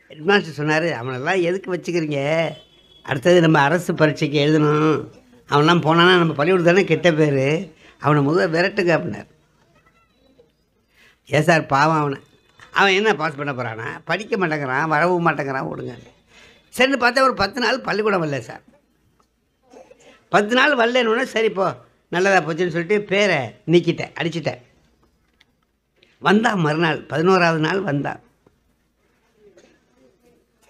Headmaster சொன்னார், அவனெல்லாம் எதுக்கு வச்சுக்கிறீங்க, அடுத்தது நம்ம அரசு பரீட்சைக்கு எழுதணும், அவன்லாம் போனான்னா நம்ம பள்ளிக்கூடம் தானே கெட்ட பேர், அவனை முதல்ல விரட்டுங்க அப்படின்னார். ஏன் சார் பாவம், அவன் என்ன பாஸ் பண்ண போகிறானா, படிக்க மாட்டேங்கிறான், வரவும் மாட்டேங்கிறான், விடுங்க. சரின்னு பார்த்தா ஒரு 10 நாள் பள்ளிக்கூடம் வரல சார். 10 நாள் வரலன்னு சரி போ நல்லதாக போச்சுன்னு சொல்லிட்டு பேரை நீக்கிட்டேன், அடிச்சிட்டேன். வந்தான் மறுநாள் 11ஆவது நாள் வந்தான்.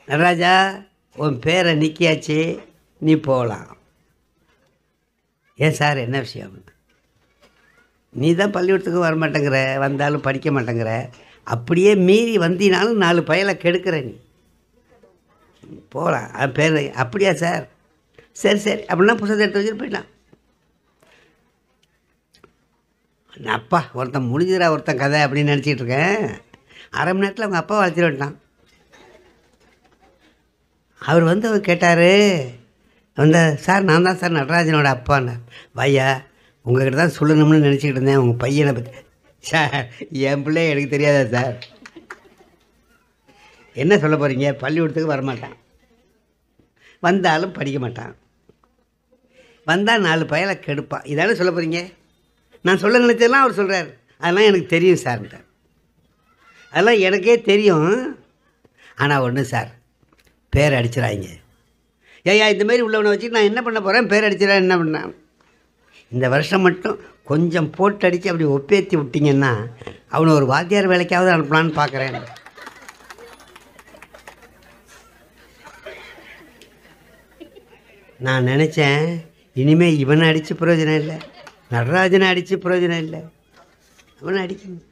நடராஜா, உன் பேரை நீக்கியாச்சு, நீ போகலாம். ஏன் சார் என்ன விஷயம்? நீ தான் பள்ளிக்கூடத்துக்கு வர மாட்டேங்கிற, வந்தாலும் படிக்க மாட்டேங்கிற, அப்படியே மீறி வந்தினாலும் 4 பயலை கெடுக்கிற, நீ போகலாம். அது பேர் அப்படியா சார்? சரி சரி அப்படின்னா புத்தகத்தை எடுத்து வச்சுட்டு போயிட்டான். அப்பா ஒருத்தன் முடிஞ்சிடா ஒருத்தன் கதை அப்படின்னு நினச்சிக்கிட்டு இருக்கேன். அரை மணி நேரத்தில் அவங்க அப்பா வளர்த்திட்டு விட்டான். அவர் வந்து அவர் கேட்டார், வந்த சார் நான் தான் சார் நடராஜனோட அப்பான்னு. வையா உங்கள்கிட்ட தான் சொல்லணும்னு நினச்சிக்கிட்டு இருந்தேன் உங்கள் பையனை பற்றி. சார் என் பிள்ளை எனக்கு தெரியாதா சார்? என்ன சொல்ல போகிறீங்க? பள்ளிக்கூடத்துக்கு வரமாட்டான், வந்தாலும் படிக்க மாட்டான், வந்தால் 4 பயலை கெடுப்பான், இதானே சொல்ல போகிறீங்க? நான் சொல்ல நினச்சதெல்லாம் அவர் சொல்கிறார், அதெல்லாம் எனக்கு தெரியும் சார்ன்ட்டார். அதெல்லாம் எனக்கே தெரியும், ஆனால் ஒன்று சார், பேர் அடிச்சிடாங்க. ஏயா இந்தமாரி உள்ளவனை வச்சுட்டு நான் என்ன பண்ண போகிறேன்? பேர் அடிச்சிடா என்ன பண்ணேன்? இந்த வருஷம் மட்டும் கொஞ்சம் போட்டு அடித்து அப்படி ஒப்பேற்றி விட்டிங்கன்னா அவனை ஒரு வாத்தியார் வேலைக்காவது அனுப்பலான்னு பார்க்குறேன். நான் நினச்சேன், இனிமேல் இவனை அடித்து பிரயோஜனம் இல்லை, நடராஜனை அடித்து பிரயோஜனம் இல்லை, அவனை அடிக்கணும்.